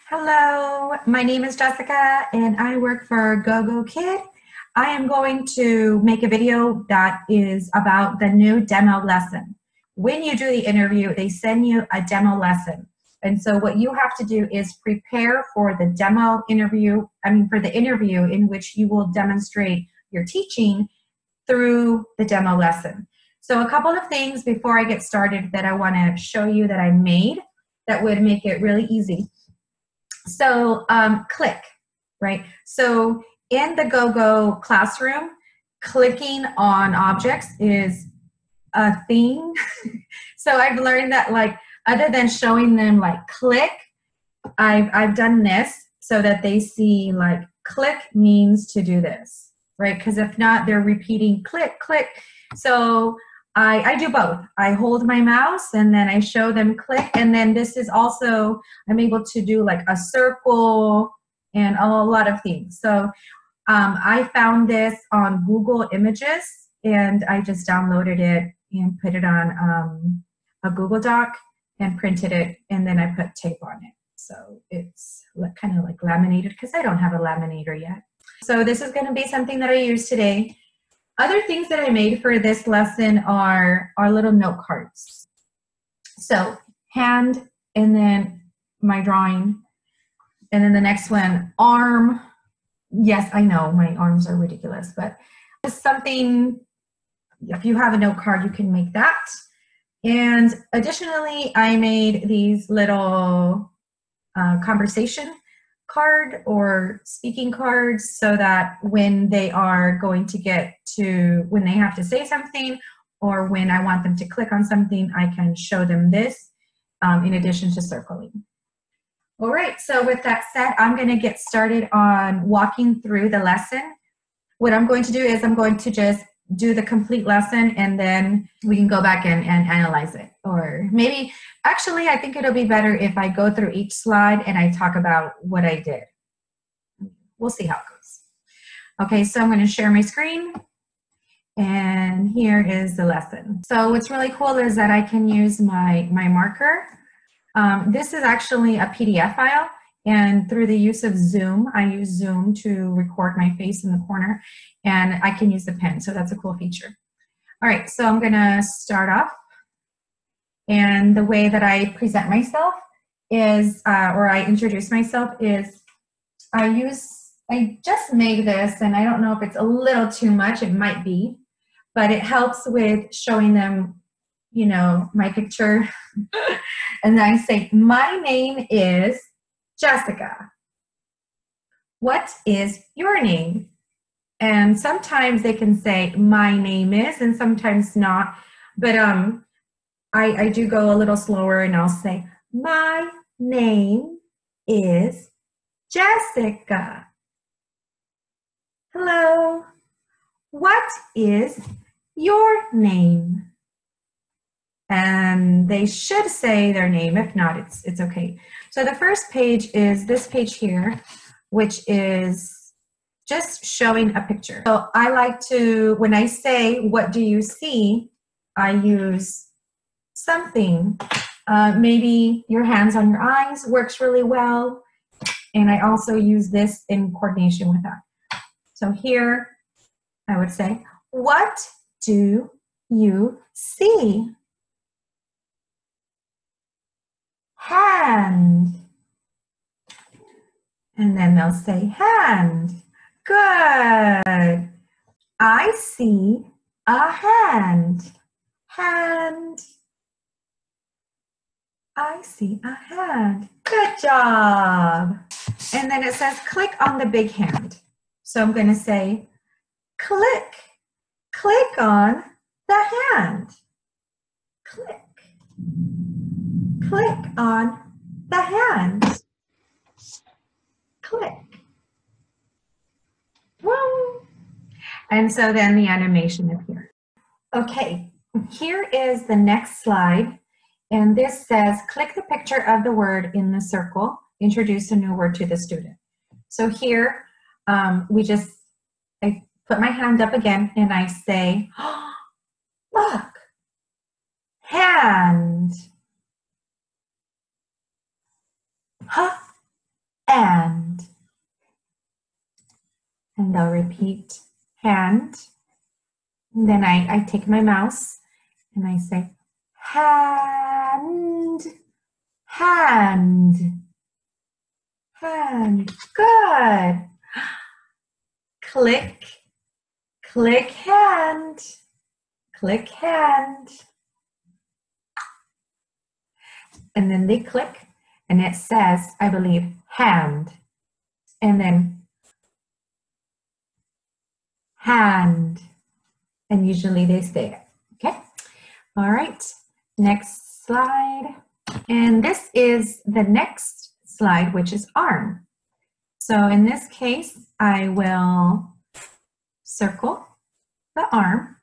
Hello, my name is Jessica and I work for Gogokid. I am going to make a video that is about the new demo lesson. When you do the interview, they send you a demo lesson. And so what you have to do is prepare for the demo interview, for the interview in which you will demonstrate your teaching through the demo lesson. So a couple of things before I get started that I want to show you that I made that would make it really easy. So click, right? So in the GoGo classroom, clicking on objects is a thing. So I've learned that, like, other than showing them like click, I've done this so that they see like click means to do this, right? Because if not, they're repeating click, click. So I do both. I hold my mouse and then I show them click, and then this is also, I'm able to do like a circle and a lot of things. So I found this on Google Images and I just downloaded it and put it on a Google Doc and printed it, and then I put tape on it. So it's kind of like laminated because I don't have a laminator yet. So this is going to be something that I use today. Other things that I made for this lesson are little note cards. So hand, and then my drawing, and then the next one, arm. Yes, I know my arms are ridiculous, but it's something, if you have a note card, you can make that. And additionally, I made these little conversation card or speaking cards so that when they are going to when they have to say something, or when I want them to click on something, I can show them this in addition to circling. All right, so with that said, I'm going to get started on walking through the lesson. What I'm going to do is I'm going to just do the complete lesson, and then we can go back and analyze it. Or maybe, actually, I think it'll be better if I go through each slide and I talk about what I did. We'll see how it goes. Okay, so I'm going to share my screen, and here is the lesson. So what's really cool is that I can use my marker. This is actually a PDF file, and through the use of Zoom, I use Zoom to record my face in the corner, and I can use the pen, so that's a cool feature. All right, so I'm gonna start off, and the way that I present myself is, or I introduce myself is, I just made this, and I don't know if it's a little too much, it might be, but it helps with showing them, you know, my picture. And then I say, my name is Jessica. What is your name? And sometimes they can say, my name is, and sometimes not. But I do go a little slower, and I'll say, my name is Jessica. Hello. What is your name? And they should say their name. If not, it's okay. So the first page is this page here, which is just showing a picture. So I like to, when I say, what do you see? I use something. Maybe your hands on your eyes works really well. And I also use this in coordination with that. So here I would say, what do you see? Hand. And then they'll say hand. Good. I see a hand. Hand. I see a hand. Good job. And then it says click on the big hand. So I'm going to say click. Click on the hand. Click. Click on the hand. Click. Woo. And so then the animation appears. Okay, here is the next slide. And this says, click the picture of the word in the circle. Introduce a new word to the student. So here, I put my hand up again and I say, oh, look, hand. Huh? and they'll repeat hand. And then I take my mouse and I say hand, hand, hand. Good. Click, click hand, click hand. And then they click and it says, I believe, hand. And then hand. And usually they say it, okay? All right, next slide. And this is the next slide, which is arm. So in this case, I will circle the arm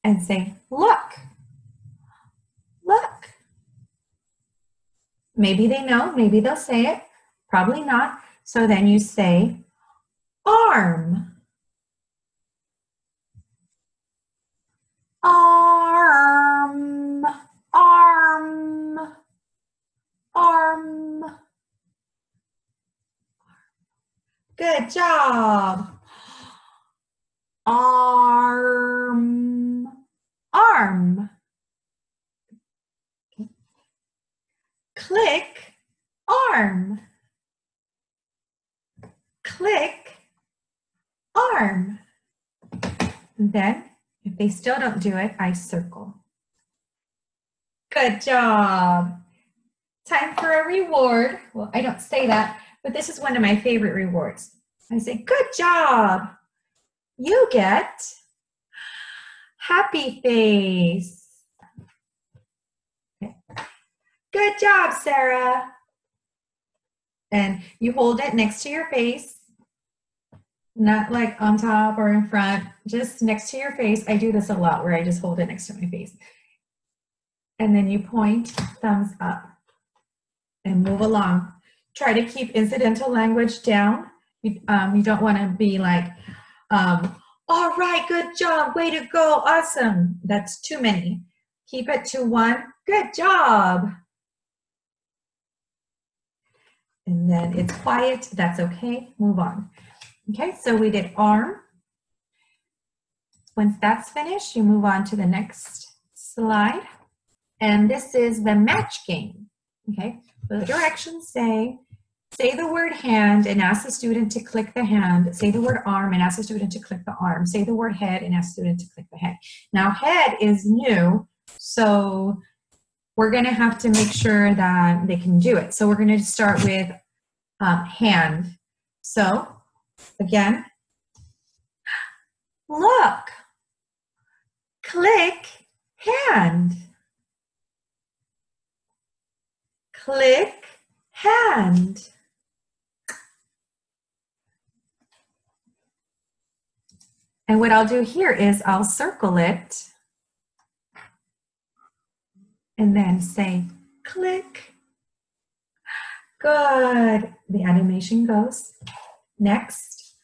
and say, look, look. Maybe they know, maybe they'll say it, probably not. So then you say arm. Arm, arm, arm. Good job. Arm, arm. Click, arm. Click, arm. And then, if they still don't do it, I circle. Good job. Time for a reward. Well, I don't say that, but this is one of my favorite rewards. I say, good job. You get happy face. Okay. Good job, Sarah. And you hold it next to your face. Not like on top or in front, just next to your face. I do this a lot where I just hold it next to my face. And then you point, thumbs up, and move along. Try to keep incidental language down. You don't want to be like, all right, good job, way to go, awesome. That's too many. Keep it to one, good job. And then it's quiet, that's okay, move on. Okay, so we did arm. Once that's finished, you move on to the next slide. And this is the match game. Okay, the directions say the word hand and ask the student to click the hand. Say the word arm and ask the student to click the arm. Say the word head and ask the student to click the head. Now head is new, so we're gonna have to make sure that they can do it. So we're gonna start with hand. So again, look, click, hand. Click, hand. And what I'll do here is I'll circle it and then say click. Good. The animation goes. Next.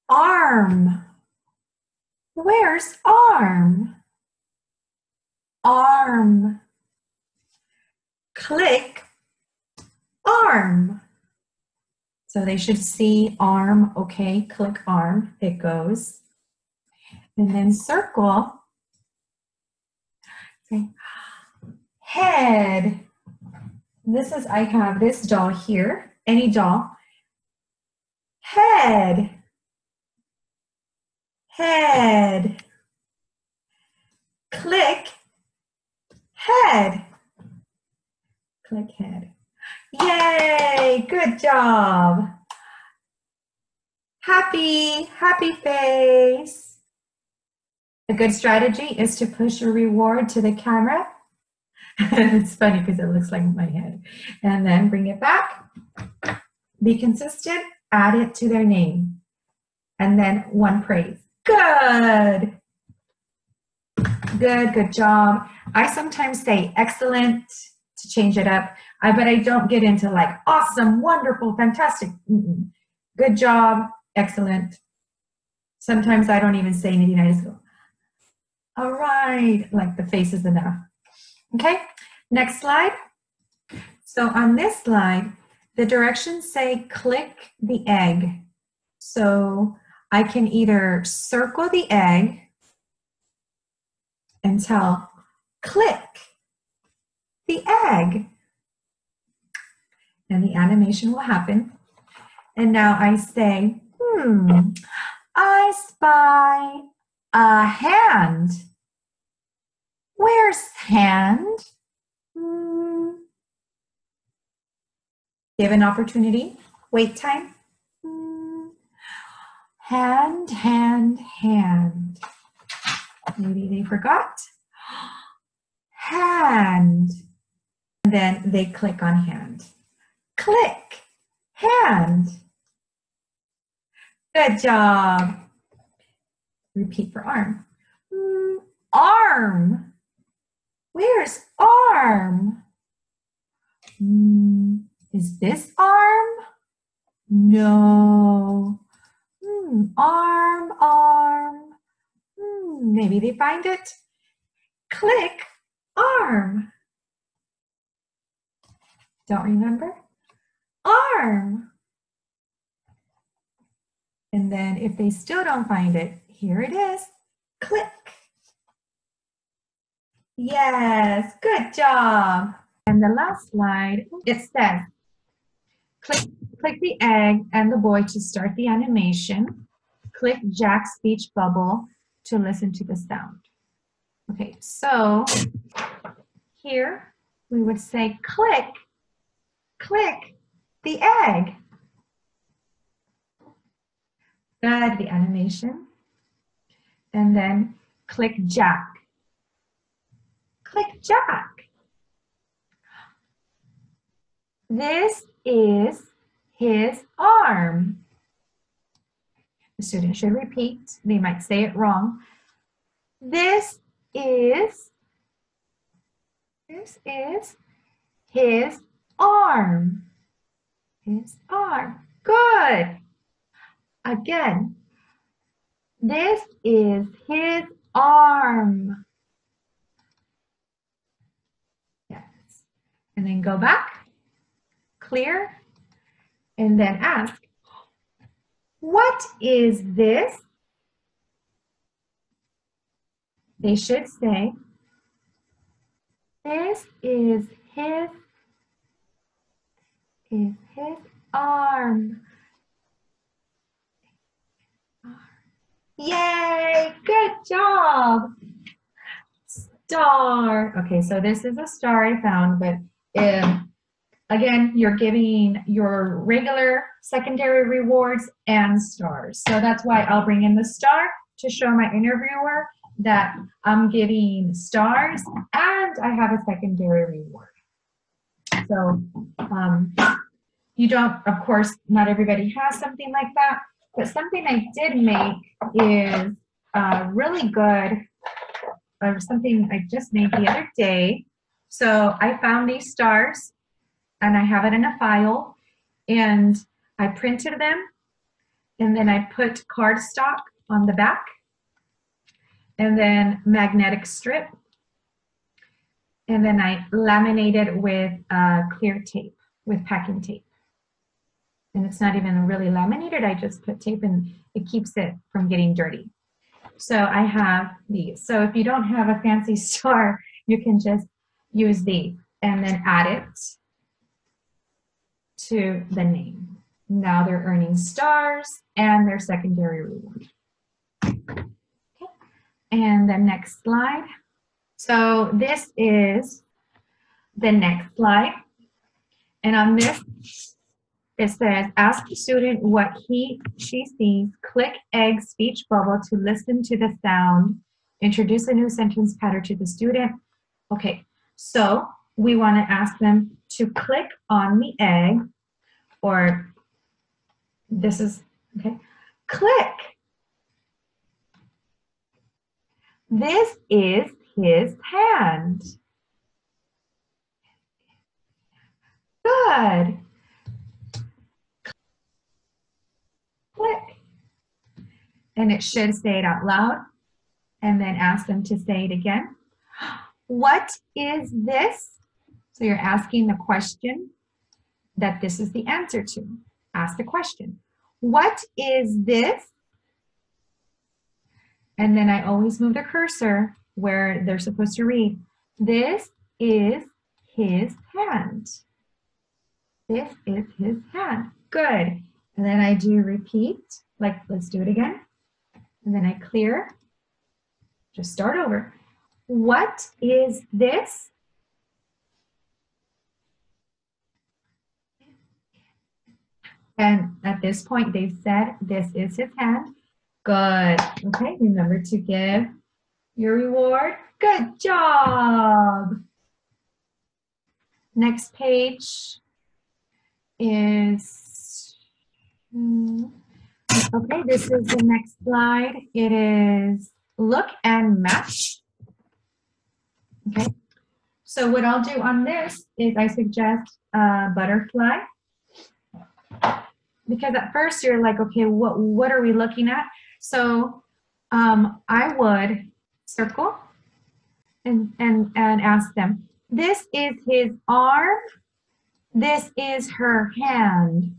Arm. Where's arm? Arm. Click. Arm. So they should see arm, okay, click arm, it goes. And then circle. Okay. Head. This is, I have this doll here, any doll. Head. Head. Click. Head. Click head. Yay, good job. Happy face. A good strategy is to push your reward to the camera. It's funny because it looks like my head. And then bring it back. Be consistent, add it to their name. And then one praise. Good. Good job. I sometimes say excellent to change it up, but I don't get into like awesome, wonderful, fantastic. Good job, excellent. Sometimes I don't even say anything, I just go, all right, like the face is enough. Okay, next slide. So on this slide, The directions say click the egg. So I can either circle the egg and tell click the egg, and the animation will happen. And now I say, I spy a hand. Where's hand? Give an opportunity. Wait time. Hand, hand, hand. Maybe they forgot. Hand. And then they click on hand. Click. Hand. Good job. Repeat for arm. Arm. Where's arm? Is this arm? No. Arm, arm. Maybe they find it. Click arm. Don't remember? Arm. And then if they still don't find it, here it is. Click. Yes, good job. And the last slide, it says, click the egg and the boy to start the animation. Click Jack's speech bubble to listen to the sound. Okay, so here we would say click the egg. Good, the animation. And then click Jack. Click Jack. This is his arm. The student should repeat. They might say it wrong. This is his arm. His arm. Good. Again. This is his arm. Yes. And then go back. Clear. And then ask, what is this? They should say, this is his arm. Yay, good job. Star. Okay, so this is a star I found, but again, you're giving your regular secondary rewards and stars. So that's why I'll bring in the star to show my interviewer that I'm giving stars and I have a secondary reward. So you don't, of course, not everybody has something like that, but something I did make is really good, something I just made the other day. So I found these stars and I have it in a file and I printed them and then I put cardstock on the back and then magnetic strip and then I laminated with clear tape, with packing tape. And it's not even really laminated, I just put tape and it keeps it from getting dirty. So I have these. So if you don't have a fancy star, you can just use these and then add it to the name. Now they're earning stars and their secondary reward. Okay. And the next slide. So this is the next slide. And on this, it says, ask the student what she sees, click egg speech bubble to listen to the sound, introduce a new sentence pattern to the student. Okay, so we want to ask them to click on the egg, or this is, okay, click. This is his hand. Good. Click. And it should say it out loud. And then ask them to say it again. What is this? So you're asking the question. that this is the answer to. Ask the question. What is this? And then I always move the cursor where they're supposed to read. This is his hand. This is his hand. Good. And then I do repeat, like let's do it again. And then I clear. Just start over. What is this? And at this point, they said, this is his hand. Good. Okay, remember to give your reward. Good job. Next page is, okay, this is the next slide. It is look and match. Okay, so what I'll do on this is I suggest a butterfly. Because at first you're like, okay, what are we looking at? So I would circle and ask them, this is his arm, this is her hand.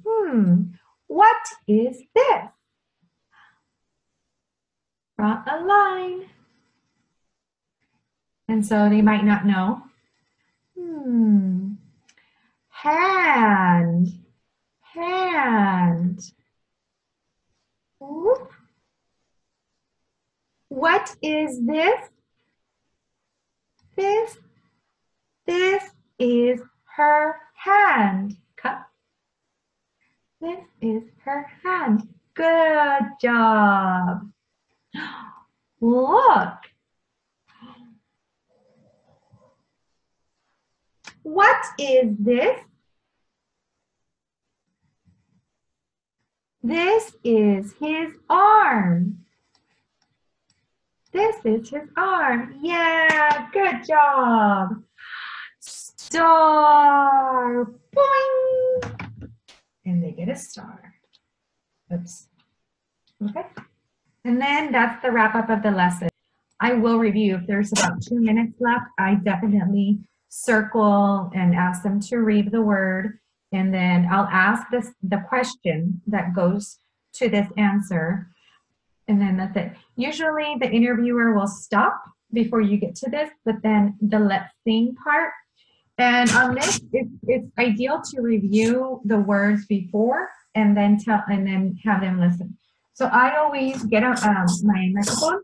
What is this? Draw a line. And so they might not know. Hand. Hand. Whoop. What is this? This is her hand. Cup. This is her hand. Good job. Look. What is this? This is his arm. This is his arm. Yeah, good job. Star. Boing. And they get a star. Oops. Okay. And then that's the wrap up of the lesson. I will review. If there's about 2 minutes left, I definitely circle and ask them to read the word. And then I'll ask the question that goes to this answer. And then that's it. Usually the interviewer will stop before you get to this, but then the let's sing part. And on this, it's ideal to review the words before and then have them listen. So I always get my microphone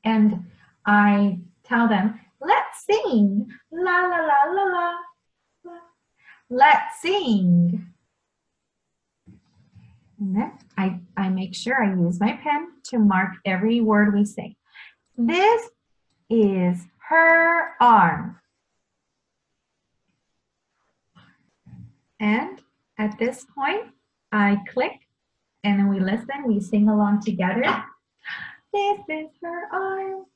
and I tell them, let's sing, la la la la la. Let's sing. And then I make sure I use my pen to mark every word we say. This is her arm. And at this point, I click and then we listen, we sing along together. This is her arm,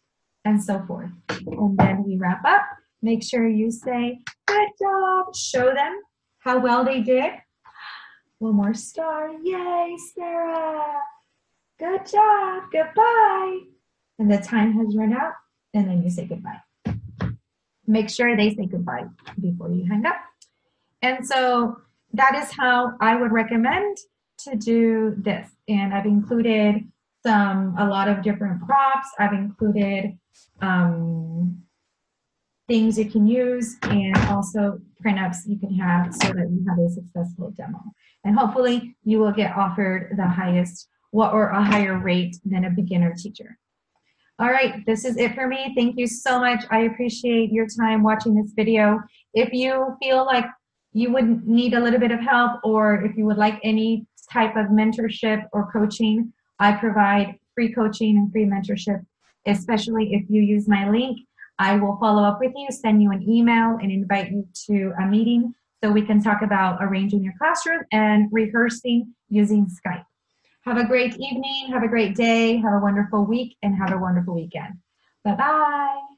and so forth. And then we wrap up. Make sure you say, good job. Show them how well they did. One more star. Yay, Sarah. Good job. Goodbye. And the time has run out. And then you say goodbye. Make sure they say goodbye before you hang up. And so that is how I would recommend to do this. And I've included a lot of different props. I've included things you can use and also print-ups you can have so that you have a successful demo. And hopefully you will get offered the highest or a higher rate than a beginner teacher. All right, this is it for me. Thank you so much. I appreciate your time watching this video. If you feel like you would need a little bit of help, or if you would like any type of mentorship or coaching, I provide free coaching and free mentorship, especially if you use my link. I will follow up with you, send you an email, and invite you to a meeting so we can talk about arranging your classroom and rehearsing using Skype. Have a great evening, have a great day, have a wonderful week, and have a wonderful weekend. Bye-bye.